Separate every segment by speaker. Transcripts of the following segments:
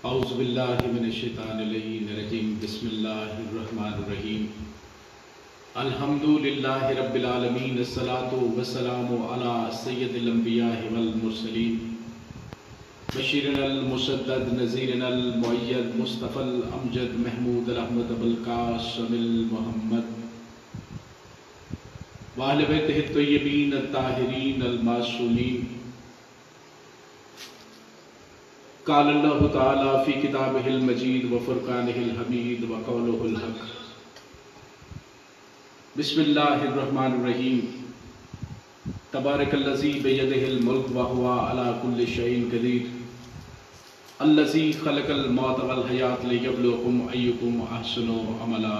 Speaker 1: اعوذ باللہ من الشیطان الرجیم بسم اللہ الرحمن الرحیم الحمد للہ رب العالمین الصلاۃ والسلام علی سید الانبیاء والمرسلین بشیرنا المسدد نذیرنا المؤید مصطفی الامجد محمود الاحمد ابوالقاسم المحمد واہل بیتہ الطیبین الطاہرین المعصومین قال اللہ تعالی فی کتابہ المجید وفرقانہ الحمید وقولہ الحق بسم اللہ الرحمن الرحیم تبارک الذی بیدہ الملک وہو علی کل شیء قدیر الذی خلق الموت والحیاۃ لیبلوکم ایکم احسن عملا۔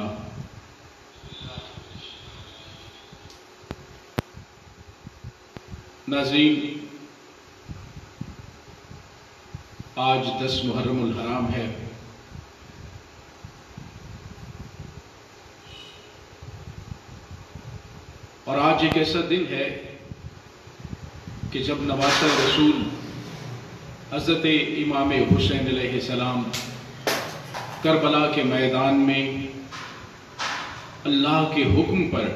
Speaker 1: ناظرین، آج 10 محرم الحرام ہے اور آج ایک ایسا دن ہے کہ جب نواسہ رسول حضرت امام حسین علیہ السلام کربلا کے میدان میں اللہ کے حکم پر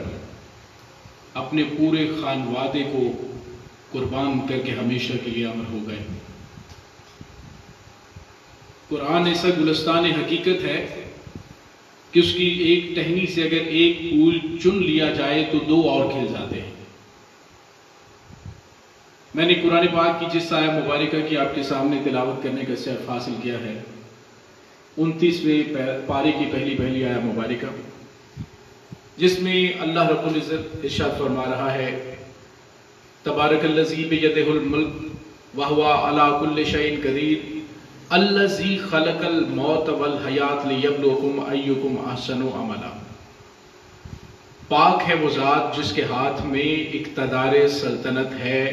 Speaker 1: اپنے پورے خانوادے کو قربان کر کے ہمیشہ کے لیے امر ہو گئے۔ قرآن ایسا گلستان حقیقت ہے کہ اس کی ایک ٹہنی سے اگر ایک پھول چن لیا جائے تو 2 اور کھل جاتے ہیں۔ میں نے قرآن پاک کی جس آیہ مبارکہ کی آپ کے سامنے تلاوت کرنے کا شرف حاصل کیا ہے، 29ویں پارے کی پہلی آیہ مبارکہ، جس میں اللہ رب العزت ارشاد فرما رہا ہے تبارک الذی بیدہ الملک وہو علی کل شیء قدیر الذی خلق الموت والحیاۃ لیبلوکم ایکم احسن عملا۔ پاک ہے وہ ذات جس کے ہاتھ میں اقتدار سلطنت ہے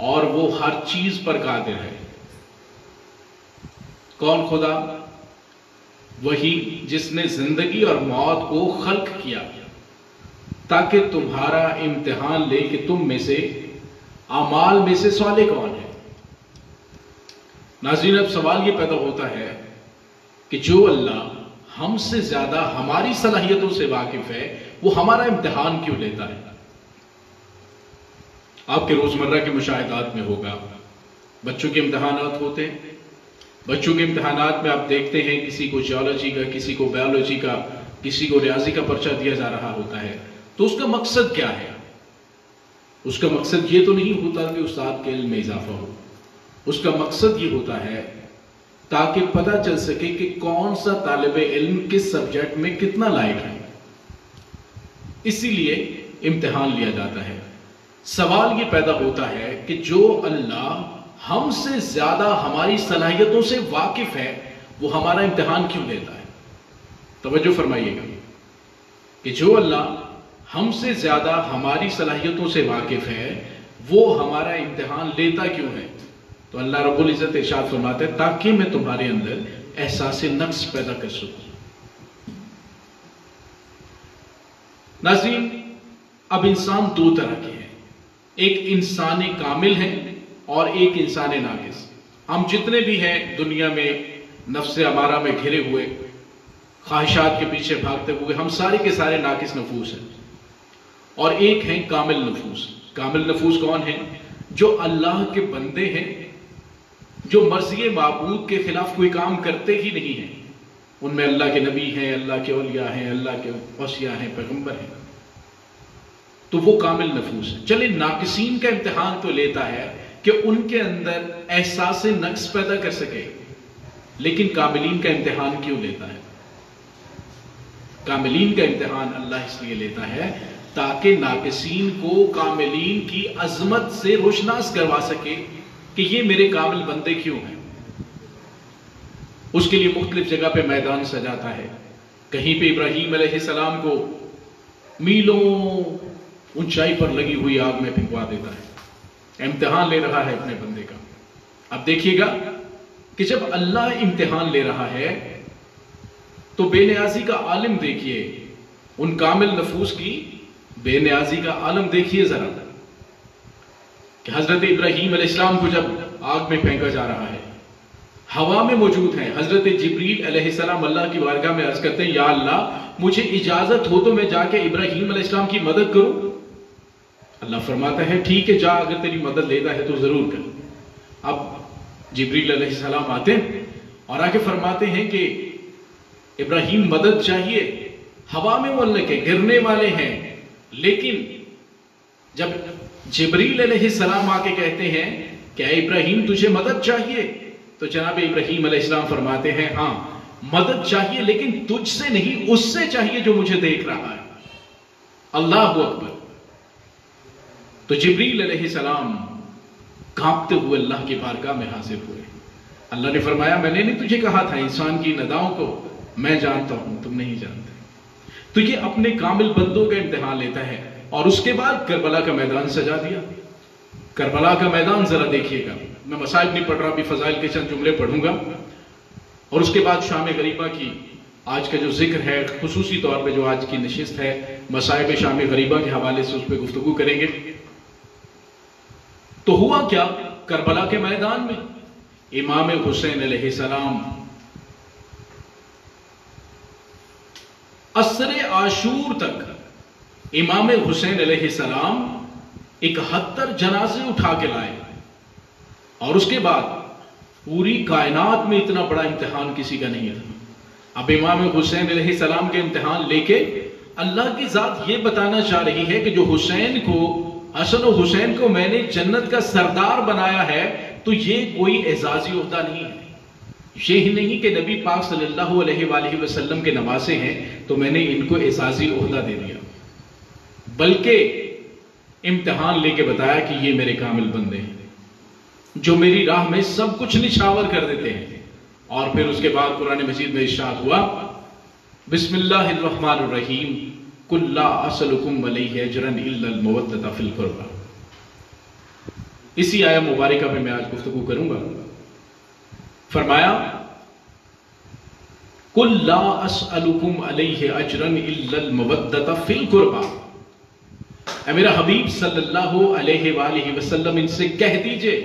Speaker 1: اور وہ ہر چیز پر قادر ہے۔ کون خدا؟ وہی جس نے زندگی اور موت کو خلق کیا تاکہ تمہارا امتحان لے کہ تم میں سے اعمال میں سے صالح کون ہے۔ ناظرین، اب سوال یہ پیدا ہوتا ہے کہ جو اللہ ہم سے زیادہ ہماری صلاحیتوں سے واقف ہے وہ ہمارا امتحان کیوں لیتا ہے؟ آپ کے روزمرہ کے مشاہدات میں ہوگا، بچوں کے امتحانات ہوتے ہیں، بچوں کے امتحانات میں آپ دیکھتے ہیں کسی کو جیولوجی کا، کسی کو بایولوجی کا، کسی کو ریاضی کا پرچہ دیا جا رہا ہوتا ہے۔ تو اس کا مقصد کیا ہے؟ اس کا مقصد یہ تو نہیں ہوتا کہ استاد کے علم میں اضافہ ہو، اس کا مقصد یہ ہوتا ہے تاکہ پتہ چل سکے کہ کون سا طالب علم کس سبجیکٹ میں کتنا لائق ہے۔ اسی لیے امتحان لیا جاتا ہے۔ سوال یہ پیدا ہوتا ہے کہ جو اللہ ہم سے زیادہ ہماری صلاحیتوں سے واقف ہے وہ ہمارا امتحان کیوں لیتا ہے؟ توجہ فرمائیے گا کہ جو اللہ ہم سے زیادہ ہماری صلاحیتوں سے واقف ہے وہ ہمارا امتحان لیتا کیوں ہے؟ تو اللہ رب العزت ارشاد فرماتے ہیں تاکہ میں تمہارے اندر احساس نقص پیدا کر سکوں۔ ناظرین، اب انسان 2 طرح کے ہیں، ایک انسان کامل ہے اور ایک انسان ناقص۔ ہم جتنے بھی ہیں دنیا میں نفس امارہ میں گھرے ہوئے، خواہشات کے پیچھے بھاگتے ہوئے، ہم سارے کے سارے ناقص نفوس ہیں، اور ایک ہیں کامل نفوس۔ کامل نفوس کون ہیں؟ جو اللہ کے بندے ہیں، جو مرضی معبود کے خلاف کوئی کام کرتے ہی نہیں ہیں، ان میں اللہ کے نبی ہیں، اللہ کے اولیاء ہیں، اللہ کے اوصیاء ہیں، پیغمبر ہیں، تو وہ کامل نفوس ہیں۔ چلے ناقصین کا امتحان تو لیتا ہے کہ ان کے اندر احساس نقص پیدا کر سکے، لیکن کاملین کا امتحان کیوں لیتا ہے؟ کاملین کا امتحان اللہ اس لیے لیتا ہے تاکہ ناقصین کو کاملین کی عظمت سے روشناس کروا سکے کہ یہ میرے کامل بندے کیوں ہیں۔ اس کے لیے مختلف جگہ پہ میدان سجاتا ہے۔ کہیں پہ ابراہیم علیہ السلام کو میلوں اونچائی پر لگی ہوئی آگ میں پھینکوا دیتا ہے، امتحان لے رہا ہے اپنے بندے کا۔ اب دیکھیے گا کہ جب اللہ امتحان لے رہا ہے تو بے نیازی کا عالم دیکھیے، ان کامل نفوس کی بے نیازی کا عالم دیکھیے ذرا، کہ حضرت ابراہیم علیہ السلام کو جب آگ میں پھینکا جا رہا ہے، ہوا میں موجود ہیں. حضرت جبریل علیہ السلام اللہ کی بارگاہ میں عرض کرتے ہیں یا اللہ مجھے اجازت ہو تو میں جا کے ابراہیم علیہ السلام کی مدد کروں. اللہ فرماتا ہے ٹھیک ہے جا, اگر تیری مدد لیتا ہے تو ضرور کر. اب جبریل علیہ السلام آتے ہیں اور آگے فرماتے ہیں کہ ابراہیم مدد چاہیے, ہوا میں معلق ہے, گرنے والے ہیں. لیکن جب جبریل علیہ السلام آ کے کہتے ہیں کہ اے ابراہیم تجھے مدد چاہیے, تو جناب ابراہیم علیہ السلام فرماتے ہیں ہاں مدد چاہیے لیکن تجھ سے نہیں, اس سے چاہیے جو مجھے دیکھ رہا ہے. اللہ اکبر. تو جبریل علیہ السلام کانپتے ہوئے اللہ کی بارگاہ میں حاضر ہوئے. اللہ نے فرمایا میں نے نہیں تجھے کہا تھا انسان کی نداؤں کو میں جانتا ہوں تم نہیں جانتے. تو یہ اپنے کامل بندوں کا امتحان لیتا ہے. اور اس کے بعد کربلا کا میدان سجا دیا. کربلا کا میدان ذرا دیکھیے گا, میں مصائب نہیں پڑھ رہا, بھی فضائل کے چند جملے پڑھوں گا اور اس کے بعد شام غریبہ کی آج کا جو ذکر ہے, خصوصی طور پہ جو آج کی نشست ہے مصائب شام غریبہ کے حوالے سے اس پہ گفتگو کریں گے. تو ہوا کیا کربلا کے میدان میں امام حسین علیہ السلام عصر عاشور تک امام حسین علیہ السلام 71 جنازے اٹھا کے لائے. اور اس کے بعد پوری کائنات میں اتنا بڑا امتحان کسی کا نہیں تھا. اب امام حسین علیہ السلام کے امتحان لے کے اللہ کی ذات یہ بتانا چاہ رہی ہے کہ جو حسین کو, حسن و حسین کو میں نے جنت کا سردار بنایا ہے تو یہ کوئی اعزازی عہدہ نہیں ہے. یہ ہی نہیں کہ نبی پاک صلی اللہ علیہ وآلہ وسلم کے نواسے ہیں تو میں نے ان کو اعزازی عہدہ دے دیا, بلکہ امتحان لے کے بتایا کہ یہ میرے کامل بندے ہیں جو میری راہ میں سب کچھ نچھاور کر دیتے ہیں. اور پھر اس کے بعد قرآن مجید میں ارشاد ہوا بسم اللہ الرحمن الرحیم قل لا اسألکم علیہ اجرا الا المودۃ فی القربى. اسی آیہ مبارکہ پہ میں آج گفتگو کروں گا. فرمایا قل لا اسألکم علیہ اجرا الا المودۃ فی القربى. اے میرا حبیب صلی اللہ علیہ وآلہ وسلم ان سے کہہ دیجئے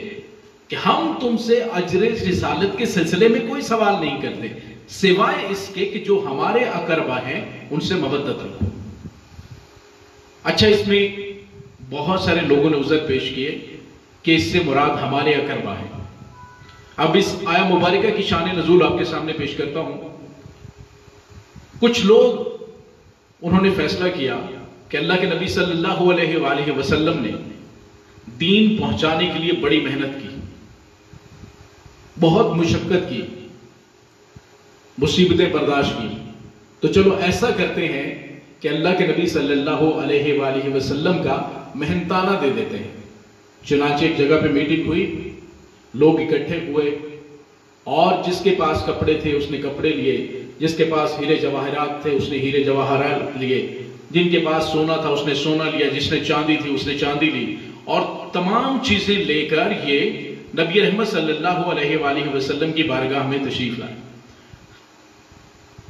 Speaker 1: کہ ہم تم سے اجر رسالت کے سلسلے میں کوئی سوال نہیں کرتے سوائے اس کے کہ جو ہمارے اقربا ہیں ان سے مودت رکھو. اچھا, اس میں بہت سارے لوگوں نے عذر پیش کیے کہ اس سے مراد ہمارے اقربا ہیں. اب اس آیہ مبارکہ کی شان نزول آپ کے سامنے پیش کرتا ہوں. کچھ لوگ انہوں نے فیصلہ کیا کہ اللہ کے نبی صلی اللہ علیہ وآلہ وسلم نے دین پہنچانے کے لیے بڑی محنت کی, بہت مشقت کی, مصیبتیں برداشت کی, تو چلو ایسا کرتے ہیں کہ اللہ کے نبی صلی اللہ علیہ وآلہ وسلم کا محنتانہ دے دیتے ہیں. چنانچہ ایک جگہ پہ میٹنگ ہوئی, لوگ اکٹھے ہوئے اور جس کے پاس کپڑے تھے اس نے کپڑے لیے, جس کے پاس ہیرے جواہرات تھے اس نے ہیرے جواہرات لیے, جن کے پاس سونا تھا اس نے سونا لیا, جس نے چاندی تھی اس نے چاندی لی, اور تمام چیزیں لے کر یہ نبی رحمت صلی اللہ علیہ وآلہ وسلم کی بارگاہ میں تشریف لائے.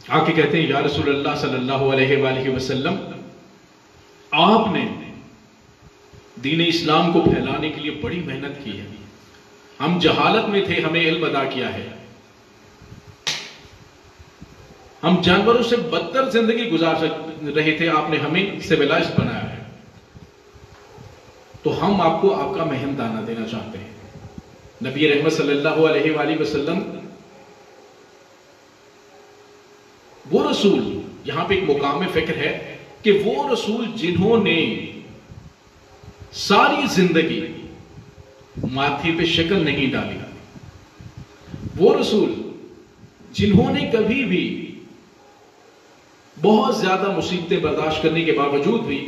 Speaker 1: آ کے کہتے ہیں یا رسول اللہ صلی اللہ علیہ وآلہ وسلم آپ نے دین اسلام کو پھیلانے کے لیے بڑی محنت کی ہے, ہم جہالت میں تھے, ہمیں علم ادا کیا ہے, ہم جانوروں سے بدتر زندگی گزار رہے تھے, آپ نے ہمیں سویلائزڈ بنایا ہے, تو ہم آپ کو آپ کا محنتانہ دینا چاہتے ہیں. نبی رحمت صلی اللہ علیہ وآلہ وسلم وہ رسول, یہاں پہ ایک مقام فکر ہے کہ وہ رسول جنہوں نے ساری زندگی ماتھے پہ شکل نہیں ڈالی, وہ رسول جنہوں نے کبھی بھی بہت زیادہ مصیبتیں برداشت کرنے کے باوجود بھی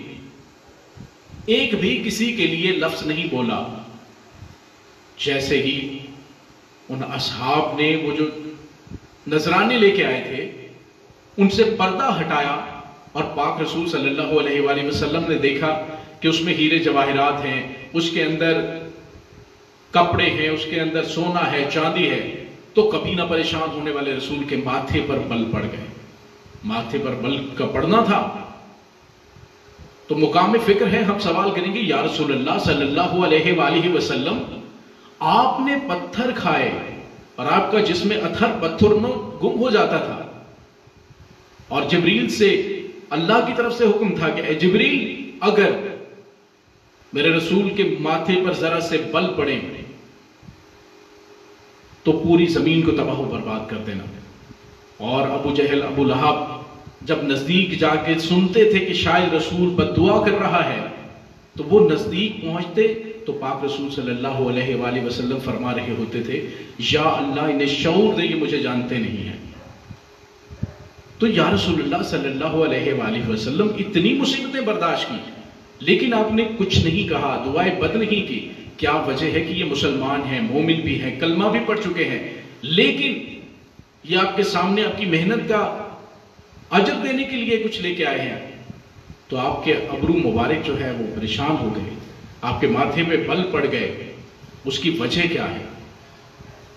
Speaker 1: ایک بھی کسی کے لیے لفظ نہیں بولا. جیسے ہی ان اصحاب نے وہ جو نذرانے لے کے آئے تھے ان سے پردہ ہٹایا اور پاک رسول صلی اللہ علیہ وآلہ وسلم نے دیکھا کہ اس میں ہیرے جواہرات ہیں, اس کے اندر کپڑے ہیں, اس کے اندر سونا ہے, چاندی ہے, تو کبھی نہ پریشان ہونے والے رسول کے ماتھے پر بل پڑ گئے. ماتھے پر بل کا پڑنا تھا تو مقام فکر ہے, ہم سوال کریں گے یا رسول اللہ صلی اللہ علیہ وآلہ وسلم آپ نے پتھر کھائے اور آپ کا جسم اتھر پتھر میں گم ہو جاتا تھا، اور جبریل سے اللہ کی طرف سے حکم تھا کہ اے جبریل، اگر میرے رسول کے ماتھے پر ذرا سے بل پڑے تو پوری زمین کو تباہ و برباد کر دینا۔ اور ابو جہل، ابو لہب جب نزدیک جا کے سنتے تھے کہ شاید رسول بد دعا کر رہا ہے، تو وہ نزدیک پہنچتے تو پاک رسول صلی اللہ علیہ وآلہ وسلم فرما رہے ہوتے تھے، یا اللہ انہیں شعور دے، یہ مجھے جانتے نہیں ہیں۔ تو یا رسول اللہ صلی اللہ علیہ وآلہ وسلم اتنی مصیبتیں برداشت کی، لیکن آپ نے کچھ نہیں کہا، دعائیں بد نہیں کی۔ کیا وجہ ہے کہ یہ مسلمان ہیں، مومن بھی ہیں، کلمہ بھی پڑھ چکے ہیں، لیکن یہ آپ کے سامنے آپ کی محنت کا اجر دینے کے لیے کچھ لے کے آئے ہیں۔ تو آپ کے ابرو مبارک جو ہے وہ پریشان ہو گئے، آپ کے ماتھے پہ بل پڑ گئے، اس کی وجہ کیا ہے؟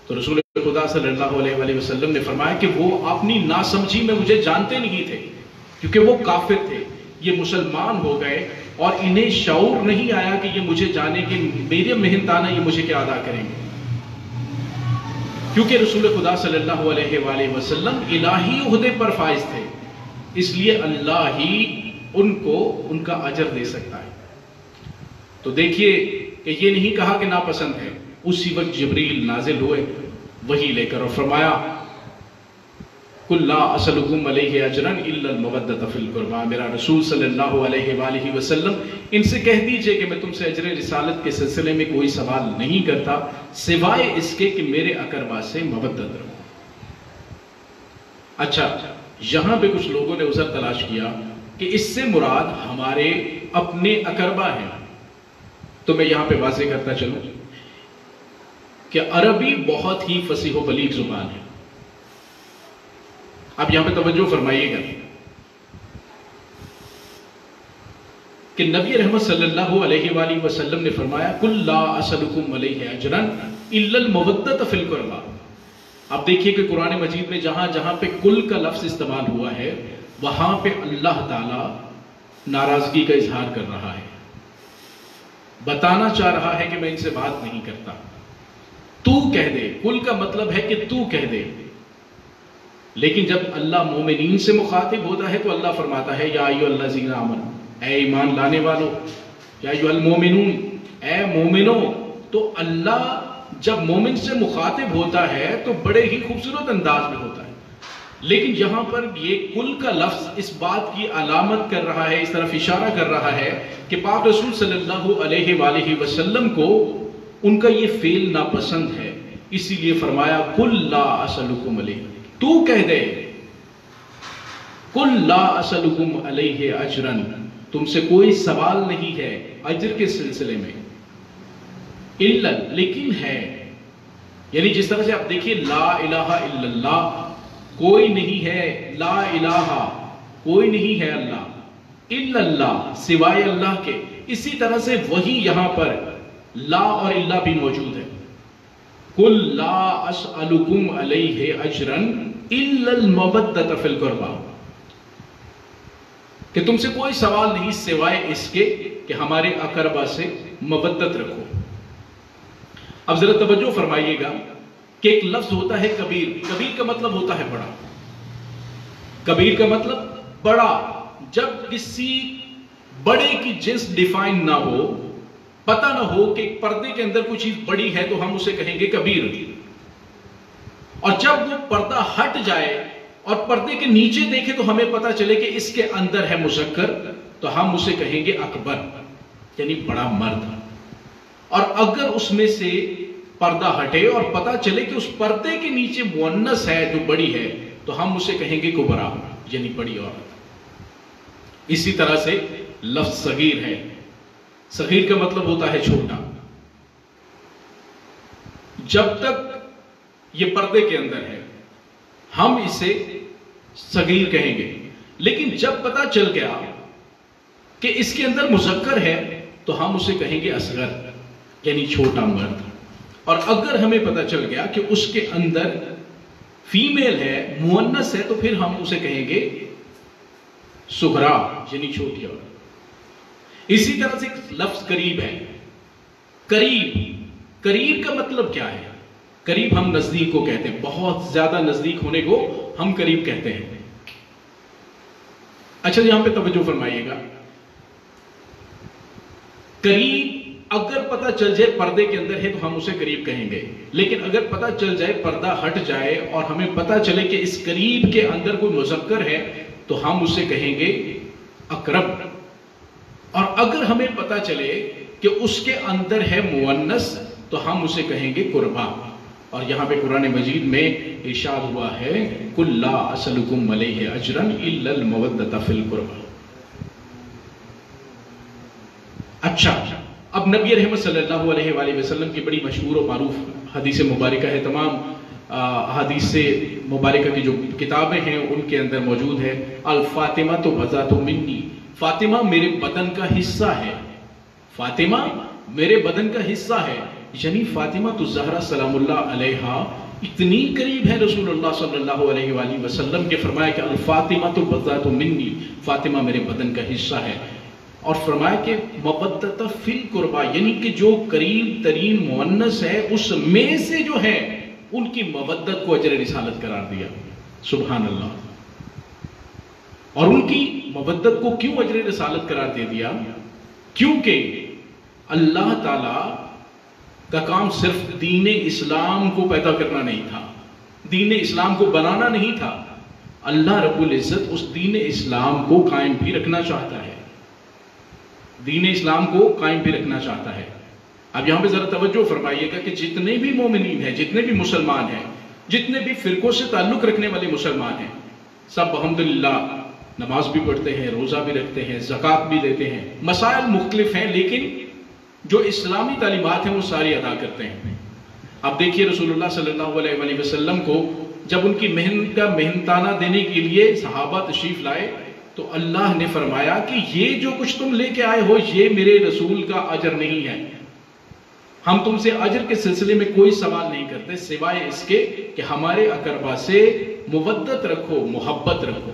Speaker 1: تو رسول خدا صلی اللہ علیہ وآلہ وسلم نے فرمایا کہ وہ اپنی ناسمجھی میں مجھے جانتے نہیں تھے، کیونکہ وہ کافر تھے، یہ مسلمان ہو گئے اور انہیں شعور نہیں آیا کہ یہ مجھے جانے کہ میرے محنتانہ یہ مجھے کیا ادا کریں گے، کیونکہ رسول خدا صلی اللہ علیہ وآلہ وسلم الہی عہدے پر فائز تھے، اس لیے اللہ ہی ان کو ان کا اجر دے سکتا ہے۔ تو دیکھیے کہ یہ نہیں کہا کہ ناپسند ہے، اسی وقت جبریل نازل ہوئے وہی لے کر، اور فرمایا قُلْ لَا أَسْأَلُكُمْ عَلَيْهِ أَجْرًا إِلَّا الْمَوَدَّةَ فِي الْقُرْبَى، میرا رسول صلی اللہ علیہ وآلہ وسلم ان سے کہہ دیجئے کہ میں تم سے اجر رسالت کے سلسلے میں کوئی سوال نہیں کرتا سوائے اس کے کہ میرے اقربا سے مودت رکھو۔ اچھا، یہاں پہ کچھ لوگوں نے عذر تلاش کیا کہ اس سے مراد ہمارے اپنے اقربا ہیں، تو میں یہاں پہ واضح کرتا چلوں کہ عربی بہت ہی فصیح و بلیغ زبان ہے۔ اب یہاں پہ توجہ فرمائیے گا کہ نبی رحمت صلی اللہ علیہ وآلہ وسلم نے فرمایا قُلْ لَا أَسْأَلُكُمْ عَلَيْهِ أَجْرًا إِلَّا الْمَوَدَّةَ فِي الْقُرْبَى۔ اب دیکھیے کہ قرآن مجید میں جہاں جہاں پہ کل کا لفظ استعمال ہوا ہے، وہاں پہ اللہ تعالی ناراضگی کا اظہار کر رہا ہے، بتانا چاہ رہا ہے کہ میں ان سے بات نہیں کرتا، تو کہہ دے۔ کل کا مطلب ہے کہ تو کہہ دے، لیکن جب اللہ مومنین سے مخاطب ہوتا ہے تو اللہ فرماتا ہے یا ایھا الذین آمنوا، اے ایمان لانے والو، یا ایھا المومنون، اے مومنو۔ تو اللہ جب مومن سے مخاطب ہوتا ہے تو بڑے ہی خوبصورت انداز میں ہوتا ہے، لیکن یہاں پر یہ کل کا لفظ اس بات کی علامت کر رہا ہے، اس طرف اشارہ کر رہا ہے کہ پاک رسول صلی اللہ علیہ وآلہ وسلم کو ان کا یہ فعل ناپسند ہے، اسی لیے فرمایا قُلْ لَا أَسْأَلُكُمْ عَلَيْهِ، تو کہہ دے قُلْ لَا أَسْأَلُكُمْ عَلَيْهِ أَجْرًا، تم سے کوئی سوال نہیں ہے اجر کے سلسلے میں، الا، لیکن ہے، یعنی جس طرح سے آپ دیکھیے لا الہ الا اللہ، کوئی نہیں ہے، لا الہ کوئی نہیں ہے اللہ، الا اللہ سوائے اللہ کے، اسی طرح سے وہی یہاں پر لا اور الا بھی موجود ہے۔ قُلْ لَا أَسْأَلُكُمْ عَلَيْهِ أَجْرًا إِلَّا الْمَوَدَّةَ فِي الْقُرْبَى، کہ تم سے کوئی سوال نہیں سوائے اس کے کہ ہمارے اقربا سے مودت رکھو۔ اب ذرا توجہ فرمائیے گا کہ ایک لفظ ہوتا ہے کبیر، کبیر کا مطلب ہوتا ہے بڑا، کبیر کا مطلب بڑا۔ جب کسی بڑے کی جنس ڈیفائن نہ ہو، پتہ نہ ہو کہ پردے کے اندر کوئی چیز بڑی ہے تو ہم اسے کہیں گے کبیر، اور جب وہ پردہ ہٹ جائے اور پردے کے نیچے دیکھے تو ہمیں پتہ چلے کہ اس کے اندر ہے مذکر، تو ہم اسے کہیں گے اکبر، یعنی بڑا مرد۔ اور اگر اس میں سے پردہ ہٹے اور پتہ چلے کہ اس پردے کے نیچے مؤنث ہے جو بڑی ہے، تو ہم اسے کہیں گے کبرا، یعنی بڑی عورت۔ اسی طرح سے لفظ صغیر ہے، صغیر کا مطلب ہوتا ہے چھوٹا۔ جب تک یہ پردے کے اندر ہے ہم اسے صغیر کہیں گے، لیکن جب پتہ چل گیا کہ اس کے اندر مذکر ہے تو ہم اسے کہیں گے اصغر، یعنی چھوٹا مرد۔ اور اگر ہمیں پتہ چل گیا کہ اس کے اندر فیمیل ہے، مؤنث ہے، تو پھر ہم اسے کہیں گے صغرا، یعنی چھوٹی عورت۔ اسی طرح سے لفظ قریب ہے، قریب، قریب کا مطلب کیا ہے؟ قریب ہم نزدیک کو کہتے ہیں، بہت زیادہ نزدیک ہونے کو ہم قریب کہتے ہیں۔ اچھا یہاں پہ توجہ فرمائیے گا، قریب اگر پتہ چل جائے پردے کے اندر ہے تو ہم اسے قریب کہیں گے، لیکن اگر پتہ چل جائے پردہ ہٹ جائے اور ہمیں پتہ چلے کہ اس قریب کے اندر کوئی مذکر ہے تو ہم اسے کہیں گے اقرب، اور اگر ہمیں پتہ چلے کہ اس کے اندر ہے مؤنث تو ہم اسے کہیں گے قربا۔ اور یہاں پہ قرآن مجید میں ارشاد ہوا ہے قُلْ لَا أَسْأَلُكُمْ عَلَيْهِ أَجْرًا إِلَّا الْمَوَدَّةَ فِي الْقُرْبَى۔ اچھا اب نبی رحمت صلی اللہ علیہ وآلہ وسلم کی بڑی مشہور و معروف حدیث مبارکہ ہے، تمام حدیث مبارکہ کی جو کتابیں ہیں ان کے اندر موجود ہے، الفاطمہ تو بذات منی، فاطمہ میرے بدن کا حصہ ہے، فاطمہ میرے بدن کا حصہ ہے، یعنی فاطمہ تو زہرا سلام اللہ علیہا اتنی قریب ہے رسول اللہ صلی اللہ علیہ وآلہ وسلم کے، فرمایا کہ الفاطمہ تو بذات منی، فاطمہ میرے بدن کا حصہ ہے، اور فرمایا کہ مودۃ فی القربہ، یعنی کہ جو قریب ترین مؤنث ہے اس میں سے جو ہے ان کی مودت کو اجر رسالت قرار دیا، سبحان اللہ۔ اور ان کی مودت کو کیوں اجر رسالت قرار دے دیا؟ کیونکہ اللہ تعالی کا کام صرف دین اسلام کو پیدا کرنا نہیں تھا، دین اسلام کو بنانا نہیں تھا، اللہ رب العزت اس دین اسلام کو قائم بھی رکھنا چاہتا ہے، دین اسلام کو قائم بھی رکھنا چاہتا ہے۔ اب یہاں پہ ذرا توجہ فرمائیے گا کہ جتنے بھی مومنین ہیں، جتنے بھی مسلمان ہیں، جتنے بھی فرقوں سے تعلق رکھنے والے مسلمان ہیں، سب الحمدللہ نماز بھی پڑھتے ہیں، روزہ بھی رکھتے ہیں، زکوٰۃ بھی دیتے ہیں، مسائل مختلف ہیں، لیکن جو اسلامی تعلیمات ہیں وہ ساری ادا کرتے ہیں۔ اب دیکھیے رسول اللہ صلی اللہ علیہ وآلہ وسلم کو جب ان کی محنت کا محنتانہ دینے کے لیے صحابہ تشریف لائے تو اللہ نے فرمایا کہ یہ جو کچھ تم لے کے آئے ہو یہ میرے رسول کا اجر نہیں ہے، ہم تم سے اجر کے سلسلے میں کوئی سوال نہیں کرتے سوائے اس کے کہ ہمارے اقربا سے مودت رکھو، محبت رکھو۔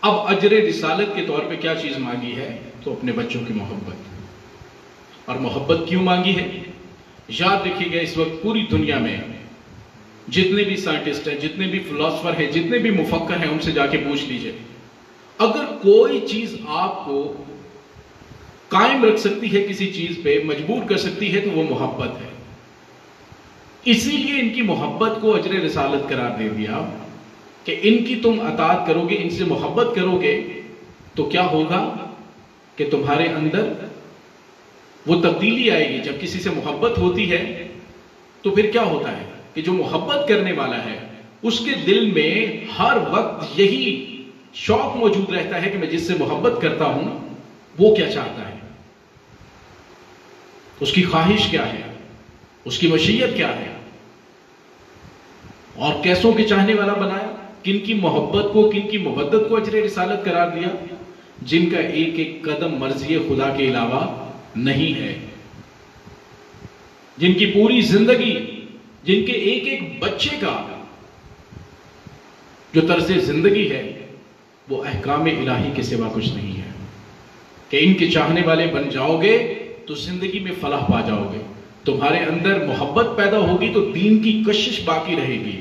Speaker 1: اب اجر رسالت کے طور پہ کیا چیز مانگی ہے؟ تو اپنے بچوں کی محبت۔ اور محبت کیوں مانگی ہے؟ یاد رکھیے گا اس وقت پوری دنیا میں جتنے بھی سائنٹسٹ ہیں، جتنے بھی فلاسفر ہیں، جتنے بھی مفکر ہیں، ان سے جا کے پوچھ لیجئے، اگر کوئی چیز آپ کو قائم رکھ سکتی ہے، کسی چیز پہ مجبور کر سکتی ہے تو وہ محبت ہے۔ اسی لیے ان کی محبت کو اجر رسالت قرار دے دیا کہ ان کی تم اطاعت کرو گے، ان سے محبت کرو گے تو کیا ہوگا کہ تمہارے اندر وہ تبدیلی آئے گی۔ جب کسی سے محبت ہوتی ہے تو پھر کیا ہوتا ہے کہ جو محبت کرنے والا ہے اس کے دل میں ہر وقت یہی شوق موجود رہتا ہے کہ میں جس سے محبت کرتا ہوں وہ کیا چاہتا ہے، اس کی خواہش کیا ہے، اس کی مشیت کیا ہے، اور کیسوں کے چاہنے والا بنایا، کن کی محبت کو، کن کی مودت کو اجر رسالت قرار دیا، جن کا ایک ایک قدم مرضی خدا کے علاوہ نہیں ہے، جن کی پوری زندگی، جن کے ایک ایک بچے کا جو طرز زندگی ہے وہ احکام الہی کے سوا کچھ نہیں ہے، کہ ان کے چاہنے والے بن جاؤ گے تو زندگی میں فلاح پا جاؤ گے، تمہارے اندر محبت پیدا ہوگی تو دین کی کشش باقی رہے گی۔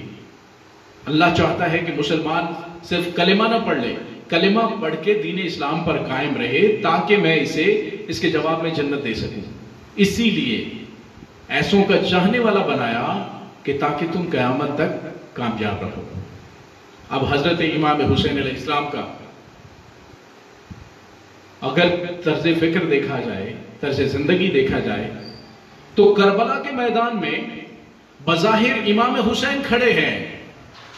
Speaker 1: اللہ چاہتا ہے کہ مسلمان صرف کلمہ نہ پڑھ لے، کلمہ پڑھ کے دین اسلام پر قائم رہے تاکہ میں اسے اس کے جواب میں جنت دے سکوں۔ اسی لیے ایسوں کا چاہنے والا بنایا کہ تاکہ تم قیامت تک کامیاب رہو۔ اب حضرت امام حسین علیہ السلام کا اگر طرز فکر دیکھا جائے، طرز زندگی دیکھا جائے تو کربلا کے میدان میں بظاہر امام حسین کھڑے ہیں،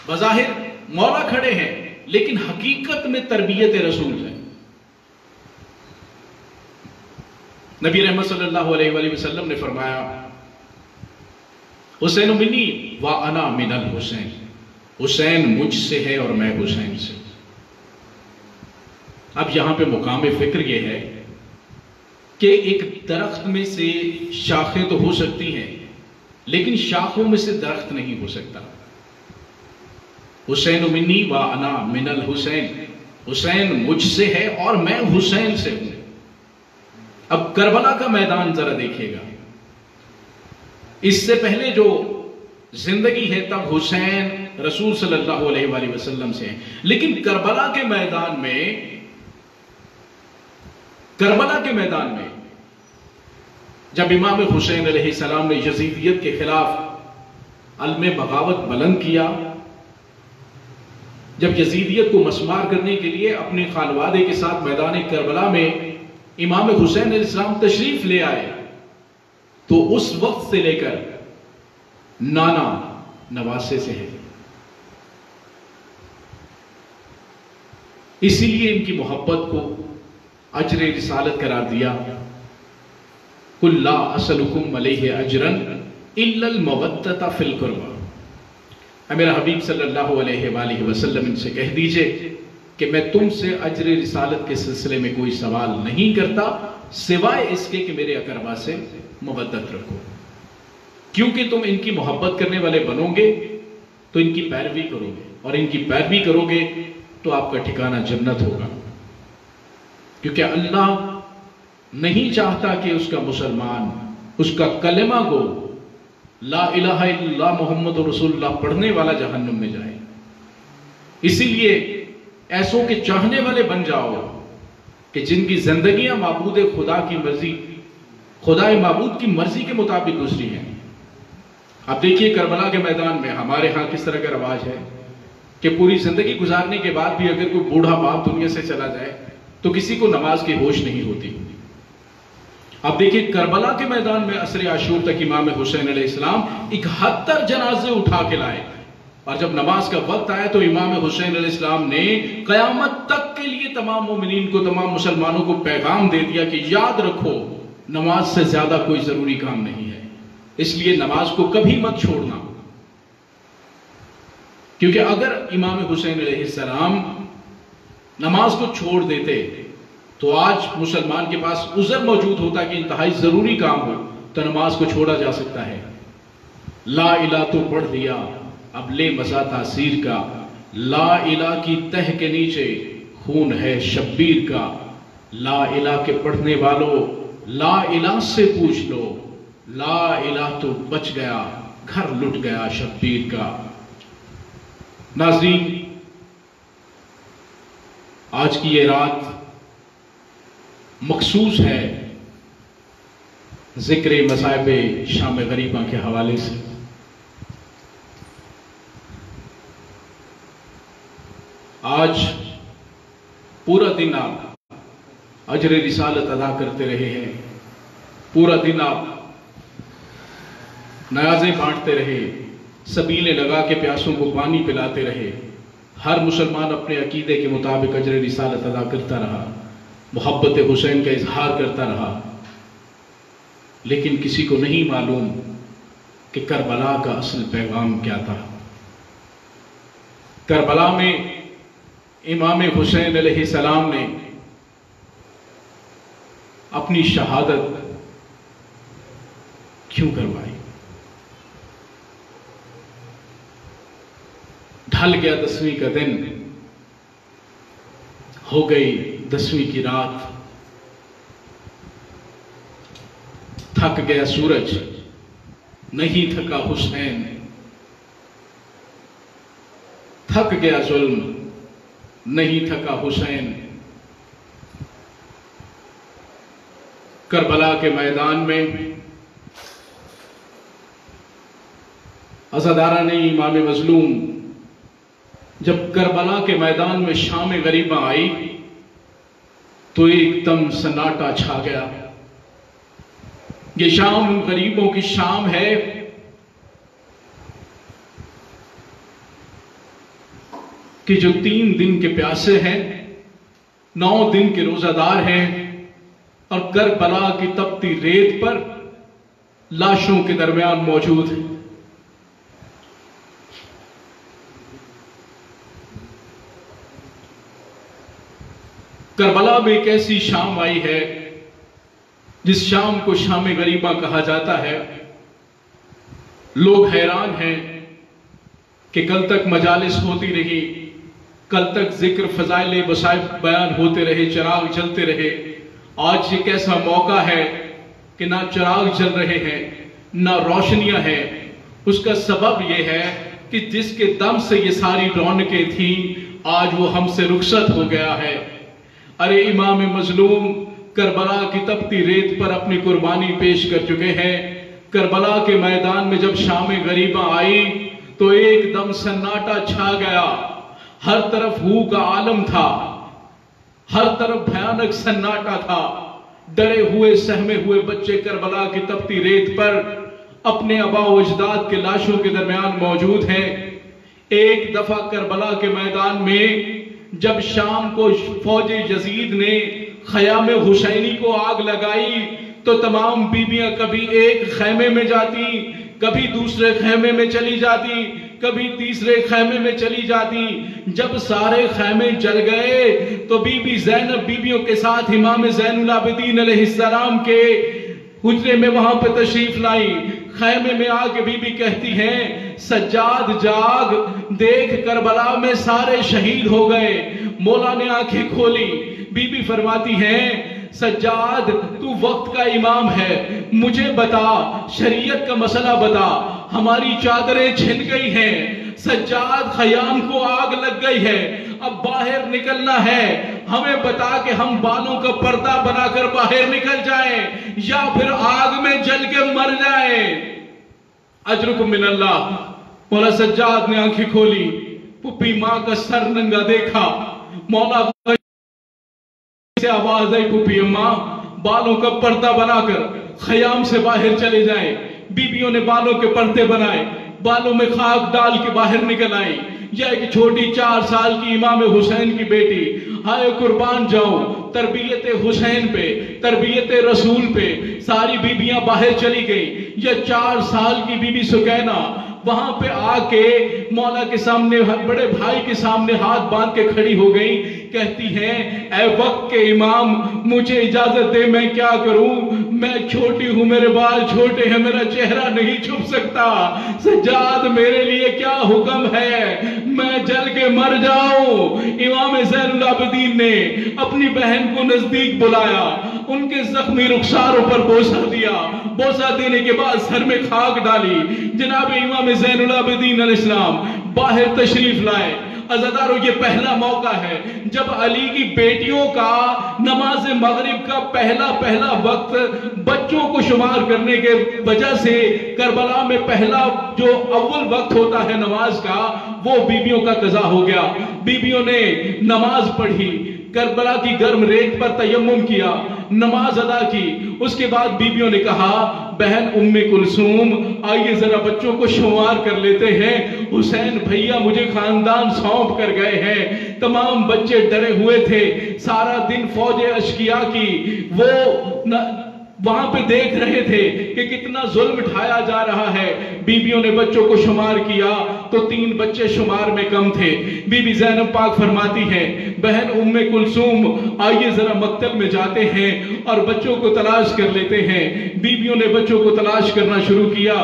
Speaker 1: بظاہر مولا کھڑے ہیں، لیکن حقیقت میں تربیت رسول ہے۔ نبی رحمت صلی اللہ علیہ وآلہ وسلم نے فرمایا حسین منی وانا من الحسین، حسین مجھ سے ہے اور میں حسین سے۔ اب یہاں پہ مقام فکر یہ ہے کہ ایک درخت میں سے شاخیں تو ہو سکتی ہیں لیکن شاخوں میں سے درخت نہیں ہو سکتا۔ حسین منی وانا من الحسین، حسین مجھ سے ہے اور میں حسین سے ہوں۔ اب کربلا کا میدان ذرا دیکھیے گا، اس سے پہلے جو زندگی ہے تب حسین رسول صلی اللہ علیہ وآلہ وسلم سے ہیں. لیکن کربلا کے میدان میں جب امام حسین علیہ السلام نے یزیدیت کے خلاف علم بغاوت بلند کیا، جب یزیدیت کو مسمار کرنے کے لیے اپنے خانوادے کے ساتھ میدان کربلا میں امام حسین علیہ السلام تشریف لے آئے، تو اس وقت سے لے کر نانا نواسے سے ہے. اسی لیے ان کی محبت کو اجر رسالت قرار دیا. قُلْ لَا أَسْأَلُكُمْ عَلَيْهِ أَجْرًا إِلَّا الْمَوَدَّةَ فِي الْقُرْبَى. اے میرا حبیب صلی اللہ علیہ وآلہ وسلم ان سے کہہ دیجئے کہ میں تم سے اجر رسالت کے سلسلے میں کوئی سوال نہیں کرتا سوائے اس کے کہ میرے اقربا سے مودت رکھو. کیونکہ تم ان کی محبت کرنے والے بنو گے تو ان کی پیروی کرو گے، اور ان کی پیروی کرو گے تو آپ کا ٹھکانہ جنت ہوگا. کیونکہ اللہ نہیں چاہتا کہ اس کا مسلمان اس کا کلمہ گو لا الہ الا اللہ محمد رسول اللہ پڑھنے والا جہنم میں جائے. اسی لیے ایسوں کے چاہنے والے بن جاؤ کہ جن کی زندگیاں معبود خدا کی مرضی، خدا معبود کی مرضی کے مطابق گزری ہیں. آپ دیکھیے کربلا کے میدان میں ہمارے ہاں کس طرح کا رواج ہے کہ پوری زندگی گزارنے کے بعد بھی اگر کوئی بوڑھا باپ دنیا سے چلا جائے تو کسی کو نماز کی ہوش نہیں ہوتی. آپ دیکھیے کربلا کے میدان میں عصر عاشور تک امام حسین علیہ السلام 71 جنازے اٹھا کے لائے، اور جب نماز کا وقت آیا تو امام حسین علیہ السلام نے قیامت تک کے لیے تمام مومنین کو، تمام مسلمانوں کو پیغام دے دیا کہ یاد رکھو نماز سے زیادہ کوئی ضروری کام نہیں ہے، اس لیے نماز کو کبھی مت چھوڑنا. کیونکہ اگر امام حسین علیہ السلام نماز کو چھوڑ دیتے تو آج مسلمان کے پاس عذر موجود ہوتا کہ انتہائی ضروری کام ہو تو نماز کو چھوڑا جا سکتا ہے. لا الہ تو پڑھ دیا، اب لے مزہ تاثیر کا. لا الہ کی تہ کے نیچے خون ہے شبیر کا. لا الہ کے پڑھنے والوں لا الہ سے پوچھ لو، لا الہ تو بچ گیا، گھر لٹ گیا شبیر کا. ناظرین، آج کی یہ رات مخصوص ہے ذکر مصائب شام غریبہ کے حوالے سے. آج پورا دن آپ اجر رسالت ادا کرتے رہے ہیں، پورا دن آپ نیازیں بانٹتے رہے، سبیلیں لگا کے پیاسوں کو پانی پلاتے رہے. ہر مسلمان اپنے عقیدے کے مطابق اجر رسالت ادا کرتا رہا، محبت حسین کا اظہار کرتا رہا. لیکن کسی کو نہیں معلوم کہ کربلا کا اصل پیغام کیا تھا. کربلا میں امام حسین علیہ السلام نے اپنی شہادت کیوں کروائی؟ ڈھل گیا 10ویں کا دن، ہو گئی 10ویں کی رات، تھک گیا سورج، نہیں تھکا حسین، تھک گیا ظلم، نہیں تھکا حسین. کربلا کے میدان میں عزاداران امام مظلوم جب کربلا کے میدان میں شام غریبہ آئی تو ایک دم سناٹا چھا گیا. یہ شام غریبوں کی شام ہے، کہ جو 3 دن کے پیاسے ہیں، 9 دن کے روزہ دار ہیں، اور کربلا کی تپتی ریت پر لاشوں کے درمیان موجود ہیں. کربلا میں ایک ایسی شام آئی ہے جس شام کو شام غریبہ کہا جاتا ہے. لوگ حیران ہیں کہ کل تک مجالس ہوتی رہی، کل تک ذکر فضائل مصائب بیان ہوتے رہے، چراغ جلتے رہے. آج یہ کیسا موقع ہے کہ نہ چراغ جل رہے ہیں، نہ روشنیاں ہیں، اس کا سبب یہ ہے کہ جس کے دم سے یہ ساری رونقیں تھیں آج وہ ہم سے رخصت ہو گیا ہے۔ ارے امام مظلوم کربلا کی تپتی ریت پر اپنی قربانی پیش کر چکے ہیں۔ کربلا کے میدان میں جب شام غریبہ آئی تو ایک دم سناٹا چھا گیا، ہر طرف ہو کا عالم تھا، ہر طرف بھیانک سناٹا تھا۔ ڈرے ہوئے سہمے ہوئے بچے کربلا کی تپتی ریت پر اپنے آباء و اجداد کے لاشوں کے درمیان موجود ہیں۔ ایک دفعہ کربلا کے میدان میں جب شام کو فوج یزید نے خیام حسینی کو آگ لگائی تو تمام بیویاں کبھی ایک خیمے میں جاتی، کبھی دوسرے خیمے میں چلی جاتی، کبھی تیسرے خیمے میں چلی جاتی۔ جب سارے خیمے جل گئے تو بی بی زینب بیویوں کے ساتھ امام زین العابدین علیہ السلام کے حجرے میں وہاں پہ تشریف لائی۔ خیمے میں آ کے بی بی کہتی ہیں سجاد جاگ، دیکھ کربلا میں سارے شہید ہو گئے۔ مولا نے آنکھیں کھولی، بی بی فرماتی ہیں سجاد تو وقت کا امام ہے، مجھے بتا شریعت کا مسئلہ بتا، ہماری چادریں چھن گئی ہیں، سجاد خیام کو آگ لگ گئی ہے، اب باہر نکلنا ہے، ہمیں بتا کہ ہم بالوں کا پردہ بنا کر باہر نکل جائیں یا پھر آگ میں جل کے مر جائیں۔ اجرکم من اللہ۔ مولا سجاد نے آنکھیں کھولی، پپی ماں کا سر ننگا دیکھا، مولا سے آواز آئی پپی اماں بالوں کا پردہ بنا کر خیام سے باہر چلے جائیں۔ بیویوں نے بالوں کے پردے بنائے، بالوں میں خاک ڈال کے باہر نکل آئی۔ یہ ایک چھوٹی 4 سال کی امام حسین کی بیٹی، ہائے قربان جاؤں تربیت حسین پہ، تربیت رسول پہ، ساری بیویاں باہر چلی گئی۔ یہ 4 سال کی بی بی سکینہ وہاں پہ آ کے مولا کے سامنے، بڑے بھائی کے سامنے ہاتھ باندھ کے کھڑی ہو گئی، کہتی ہیں اے وقت کے امام مجھے اجازت دے، میں کیا کروں، میں چھوٹی ہوں، میرے بال چھوٹے ہیں، میرا چہرہ نہیں چھپ سکتا، سجاد میرے لیے کیا حکم ہے، میں جل کے مر جاؤں۔ امام زین العابدین نے اپنی بہن کو نزدیک بلایا، ان کے زخمی رخساروں پر بوسہ دیا، بوسہ دینے کے بعد سر میں خاک ڈالی۔ جناب امام زین العابدین علیہ السلام باہر تشریف لائے۔ عزادارو یہ پہلا موقع ہے جب علی کی بیٹیوں کا نماز مغرب کا پہلا وقت بچوں کو شمار کرنے کے وجہ سے کربلا میں پہلا جو اول وقت ہوتا ہے نماز کا وہ بیویوں کا قضا ہو گیا۔ بیویوں نے نماز پڑھی، کربلا کی گرم ریت پر تیمم کیا، نماز ادا کی۔ اس کے بعد بیویوں نے کہا بہن ام کلثوم آئیے ذرا بچوں کو شمار کر لیتے ہیں، حسین بھیا مجھے خاندان سونپ کر گئے ہیں۔ تمام بچے ڈرے ہوئے تھے، سارا دن فوج اشقیاء کی وہ وہاں پہ دیکھ رہے تھے کہ کتنا ظلم ڈھایا جا رہا ہے۔ بیویوں نے بچوں کو شمار کیا تو 3 بچے شمار میں کم تھے۔ بی بی زینب پاک فرماتی ہیں بہن ام کلثوم آئیے ذرا مقتل میں جاتے ہیں اور بچوں کو تلاش کر لیتے ہیں۔ بیویوں نے بچوں کو تلاش کرنا شروع کیا۔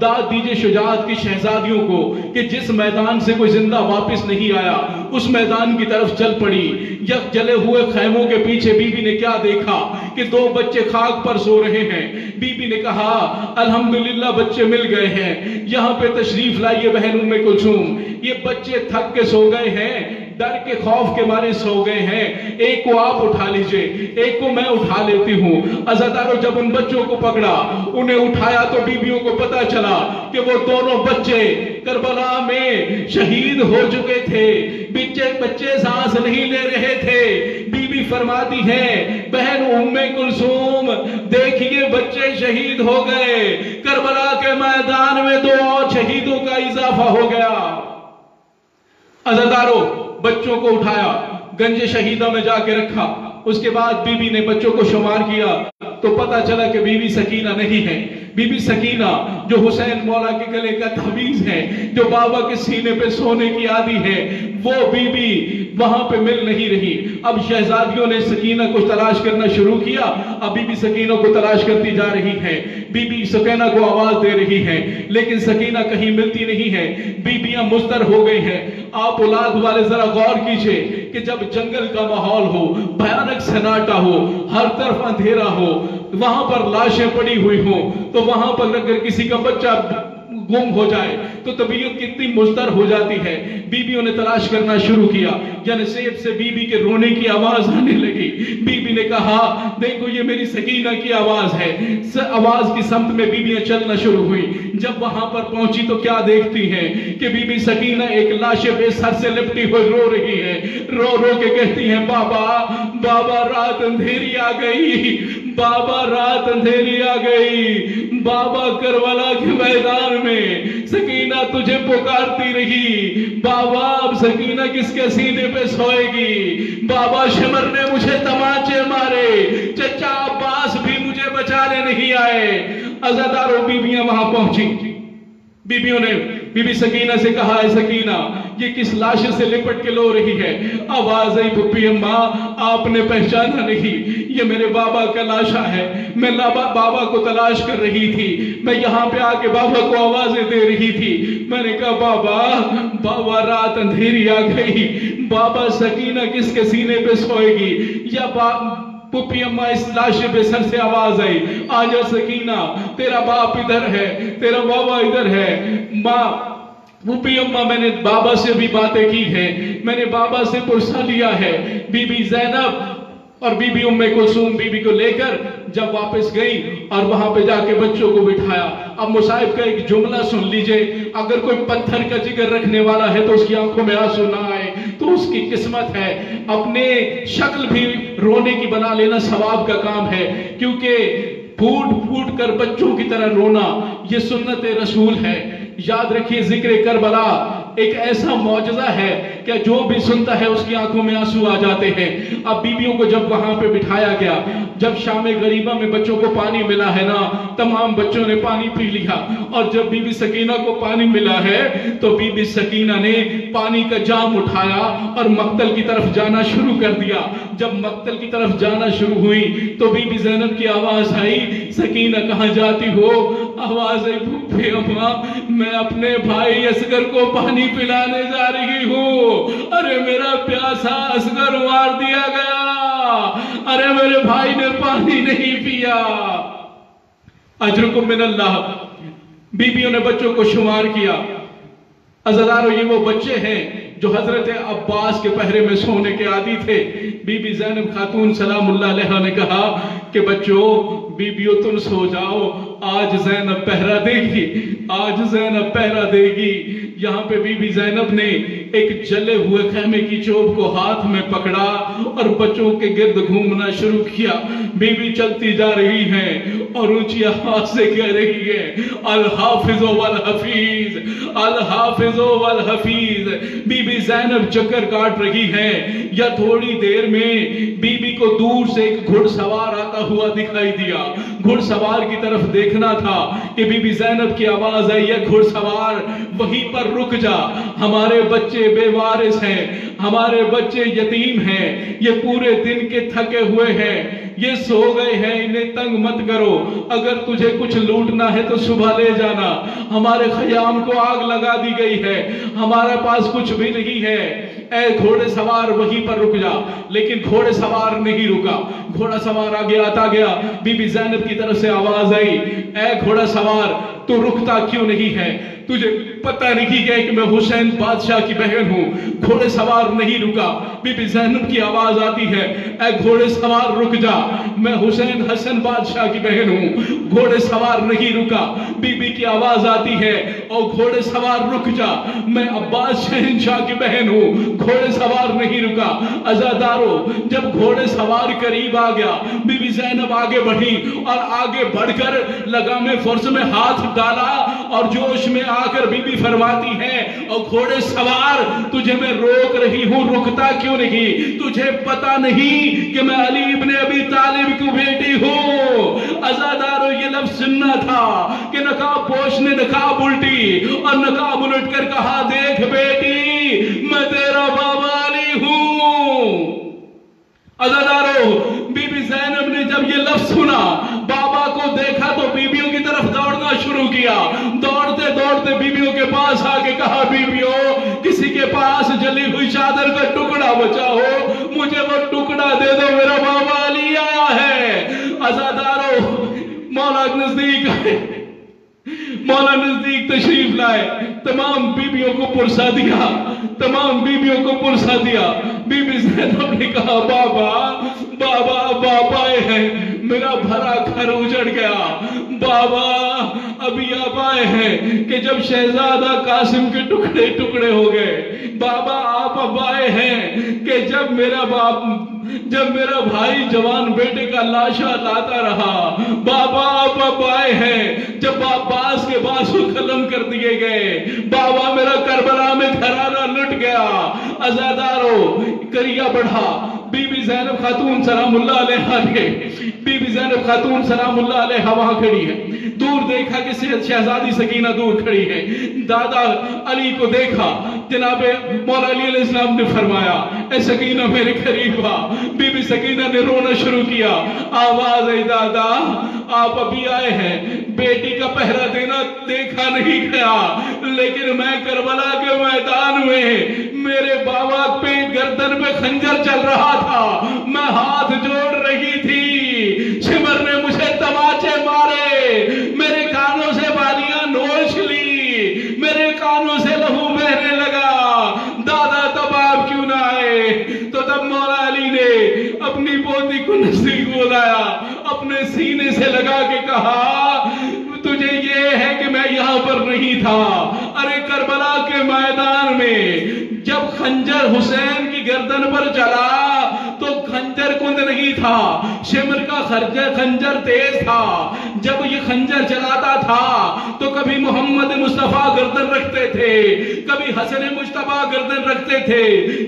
Speaker 1: داد دیجئے شجاعت کی شہزادیوں کو کہ جس میدان سے کوئی زندہ واپس نہیں آیا اس میدان کی طرف چل پڑی۔ یک جلے ہوئے خیموں کے پیچھے بی بی نے کیا دیکھا کہ 2 بچے خاک پر سو رہے ہیں۔ بی بی نے کہا الحمدللہ بچے مل گئے ہیں، یہاں پہ تشریف لائیے بہن ام کلثوم، یہ بچے تھک کے سو گئے ہیں، ڈر کے خوف کے مارے سو گئے ہیں، ایک کو آپ اٹھا لیجئے، ایک کو میں اٹھا لیتی ہوں۔ عزادارو جب ان بچوں کو پکڑا انہیں اٹھایا تو بیویوں کو پتا چلا کہ وہ دونوں بچے کربلا میں شہید ہو چکے تھے، بچے سانس نہیں لے رہے تھے۔ بی بی فرماتی ہیں بہن ام کلثوم دیکھیے بچے شہید ہو گئے، کربلا کے میدان میں 2 اور شہیدوں کا اضافہ ہو گیا۔ عزادارو بچوں کو اٹھایا، گنج شہیدہ میں جا کے رکھا۔ اس کے بعد بی بی نے بچوں کو شمار کیا تو پتا چلا کہ بی بی سکینہ نہیں ہے۔ بی بی سکینہ جو حسین مولا کے گلے کا تعویذ ہے، جو بابا کے سینے پہ سونے کی عادی ہے، وہ بی بی وہاں پہ مل نہیں رہی۔ اب شہزادیوں نے سکینہ کو تلاش کرنا شروع کیا، اب بی بی سکینہ کو تلاش کرتی جا رہی ہے، بی بی سکینہ کو آواز دے رہی ہے لیکن سکینہ کہیں ملتی نہیں ہے۔ بیویاں مضطر ہو گئی ہیں۔ آپ اولاد والے ذرا غور کیجئے کہ جب جنگل کا ماحول ہو، بھیانک سناٹا ہو، ہر طرف اندھیرا ہو، وہاں پر لاشیں پڑی ہوئی ہوں تو وہاں پر اگر کسی کا بچہ گم ہو جائے تو طبیعت کتنی مضطر ہو جاتی ہے. بیویوں نے تلاش کرنا شروع کیا. یعنی سیب سے بیوی کے رونے کی آواز آنے لگی. بیوی نے کہا دیکھو یہ میری سکینہ کی آواز ہے. آواز کی سمت میں بیویاں چلنا شروع ہوئی. جب وہاں پر پہنچی تو کیا دیکھتی ہیں کہ بی بی سکینہ ایک لاش بے سر سے لپٹی ہوئی رو رہی ہے. رو رو کے کہتی ہیں بابا بابا رات اندھیری آ گئی, بابا رات اندھیری آ گئی, بابا کربلا کے میدان میں سکینہ تجھے پکارتی رہی. بابا اب سکینہ کس کے سینے پہ سوئے گی. بابا شمر نے مجھے تمانچے مارے, چچا عباس بھی مجھے بچانے نہیں آئے. عزاداروں بیویاں وہاں پہنچی. بیویوں نے بی بی سکینہ سے کہا اے سکینہ یہ کس لاش سے لپٹ کے رو رہی ہے. آواز آئی پھپھی اماں آپ نے پہچانا نہیں, یہ میرے بابا کا لاشا ہے. میں بابا کو تلاش کر رہی تھی, میں یہاں پہ آ کے بابا کو آوازیں دے رہی تھی. میں نے کہا بابا رات اندھیری آ گئی, بابا سکینہ کس کے سینے پہ سوئے گی. یا پھپھی اماں اس لاش بے سر سے آواز آئی آجا سکینہ تیرا باپ ادھر ہے, تیرا بابا ادھر ہے. ماں پھپھی اماں میں نے بابا سے بھی باتیں کی ہیں, میں نے بابا سے پرسہ لیا ہے. بی بی زینب اور بی بی ام کلثوم بی بی کو لے کر جب واپس گئی اور وہاں پہ جا کے بچوں کو بٹھایا. اب مصائب کا ایک جملہ سن لیجئے, اگر کوئی پتھر کا جگر رکھنے والا ہے تو اس کی آنکھوں میں آنسو نہ آئے تو اس کی قسمت ہے. اپنے شکل بھی رونے کی بنا لینا ثواب کا کام ہے, کیونکہ پھوٹ پھوٹ کر بچوں کی طرح رونا یہ سنت رسول ہے. یاد رکھیے ذکر کربلا ایک ایسا معجزہ ہے کہ جو بھی سنتا ہے اس کی آنکھوں میں آنسو آ جاتے ہیں. اب بیویوں کو جب وہاں پہ بٹھایا گیا, جب شام غریبہ میں بچوں کو پانی ملا ہے نا, تمام بچوں نے پانی پی لیا. اور جب بی بی سکینہ کو پانی ملا ہے تو بی بی سکینہ نے پانی کا جام اٹھایا اور مقتل کی طرف جانا شروع کر دیا. جب مقتل کی طرف جانا شروع ہوئی تو بی بی زینب کی آواز آئی سکینہ کہاں جاتی ہو. آواز آئی پھپھی اماں میں اپنے بھائی اصغر کو پانی پلانے جا رہی ہوں. ارے میرا پیاسا اصغر مار دیا گیا, ارے میرے بھائی نے پانی نہیں پیا. اجرکم من اللہ. بیویوں نے بچوں کو شمار کیا. عزادارو یہ وہ بچے ہیں جو حضرت عباس کے پہرے میں سونے کے عادی تھے. بی بی زینب خاتون سلام اللہ علیہا نے کہا کہ بچوں بیویوں تم سو جاؤ, آج زینب پہرا دے گی, آج زینب پہرا دے گی. یہاں پہ بی بی زینب نے ایک جلے ہوئے خیمے کی چوب کو ہاتھ میں پکڑا اور بچوں کے گرد گھومنا شروع کیا. بی بی چلتی جا رہی ہیں اور اونچی آواز سے کہہ رہی ہے الحافظ والحفیظ, الحافظ والحفیظ. بی بی زینب چکر کاٹ رہی ہے. یا تھوڑی دیر میں بی بی کو دور سے ایک گھڑ سوار آتا ہوا دکھائی دیا. گھڑ سوار کی طرف دیکھنا تھا کہ بی بی زینب کی آواز آئی ہے گھڑ سوار وہیں پر رک جا, ہمارے بچے بے وارث ہیں, ہمارے بچے یتیم ہیں, یہ پورے دن کے تھکے ہوئے ہیں, یہ سو گئے ہیں, انہیں تنگ مت کرو. اگر تجھے کچھ لوٹنا ہے تو صبح لے جانا, ہمارے خیام کو آگ لگا دی گئی ہے, ہمارے پاس کچھ بھی نہیں ہے. اے گھوڑے سوار وہیں پر رک جا. لیکن گھوڑے سوار نہیں رکا. گھوڑا سوار آگے آتا گیا. بی بی زینب کی طرف سے آواز آئی اے گھوڑا سوار تو رکتا کیوں نہیں ہے, تجھے پتہ نہیں کہ میں حسین بادشاہ کی بہن ہوں. گھوڑے سوار نہیں رکا. بی بی زینب کی آواز آتی ہے اے گھوڑے سوار رک جا, میں حسین حسن بادشاہ کی بہن ہوں. گھوڑے سوار نہیں رکا. بی بی کی آواز آتی ہے او گھوڑے سوار رک جا, میں عباس شہنشاہ کی بہن ہوں. گھوڑے سوار نہیں رکا. عزادارو جب گھوڑے سوار قریب آ گیا بی بی زینب آگے بڑھی اور آگے بڑھ کر لگام فرس میں ہاتھ ڈالا اور جوش میں آ کر بی بی فرماتی ہے اور گھوڑے سوار تجھے میں روک رہی ہوں, رکتا کیوں نہیں؟ تجھے پتا نہیں کہ میں علی ابن ابی طالب کی بیٹی ہوں. عزادارو یہ لفظ سننا تھا کہ نقاب پوش نے نقاب الٹی اور نقاب الٹ کر کہا دیکھ بیٹی میں تیرا بابا علی ہوں. عزادارو بی بی زینب نے جب یہ لفظ سنا بابا کو دیکھا تو بیویوں کی طرف دوڑنا شروع کیا. دوڑتے دوڑتے بیویوں کے پاس آ کے کہا بیویوں کسی کے پاس جلی ہوئی چادر کا ٹکڑا بچا ہو, مجھے وہ ٹکڑا دے دو, میرا بابا علی آیا ہے. عزادارو مولا نزدیک تشریف لائے، تمام بیویوں کو پرسا دیا، تمام بیویوں کو پرسا دیا۔ بی بی زینب نے کہا بابا بابا باپ آئے ہیں، میرا بھرا گھر اجڑ گیا، بابا ابھی آپ آئے ہیں کہ جب شہزادہ قاسم کے ٹکڑے ٹکڑے ہو گئے، بابا آپ اب آئے ہیں کہ جب میرا بھائی جوان بیٹے کا لاشا لاتا رہا، بابا آپ اب آئے ہیں جب عباس کے بازو قلم کر دیے گئے، بابا میرا کربلا میں گھرانہ لٹ گیا۔ عزادارو کریا بڑھا، بی بی زینب خاتون سلام اللہ علیہ نے، بی بی زینب خاتون سلام اللہ علیہ وہاں کھڑی ہے، دور دیکھا کہ شہزادی سکینہ دور کھڑی ہے، دادا علی کو دیکھا، جناب مولا علی علیہ السلام نے فرمایا اے سکینہ میرے قریب آ۔ بی بی سکینہ نے رونا شروع کیا، آواز اے دادا آپ ابھی آئے ہیں، بیٹی کا پہرا دینا دیکھا نہیں گیا، لیکن میں کربلا کے میدان میں میرے بابا پہ گردن پہ خنجر چل رہا تھا، میں ہاتھ جوڑ رہی تھی، شمر نے مجھے تماچے مارے، میرے کانوں سے بالیاں نوچ لی، میرے کانوں سے لہو بہنے لگا، دادا تب آپ کیوں نہ آئے؟ تو تب مولا علی نے اپنی پوتی کو نزدیک بلایا، اپنے سینے سے لگا کے کہا تجھے یہ ہے کہ میں یہاں پر نہیں تھا، ارے کربلا کے میدان میں جب خنجر حسین کی گردن پر چلا تو خنجر کند نہیں تھا، شمر کا خنجر تیز تھا، جب یہ خنجر چلاتا تھا تو کبھی محمد مصطفیٰ گردن رکھتے تھے، کبھی حسن مجتبیٰ گردن رکھتے تھے،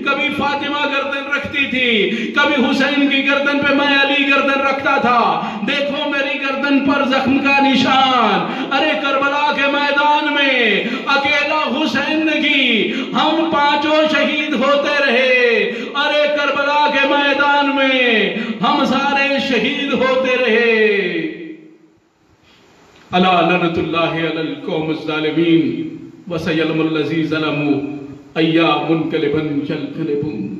Speaker 1: کبھی فاطمہ گردن رکھتی تھی، کبھی حسین کی گردن پہ میں علی گردن رکھتا تھا، دیکھو میری گردن پر زخم کا نشان، ارے کربلا کے میدان میں اکیلا حسین نہیں، ہم پانچوں شہید ہوتے رہے، ارے کربلا کے میدان میں ہم سارے شہید ہوتے رہے۔ الا لعنت اللہ علی القوم الظالمین وسیعلم الذی ظلموا ایام منقلبا ینقلبون۔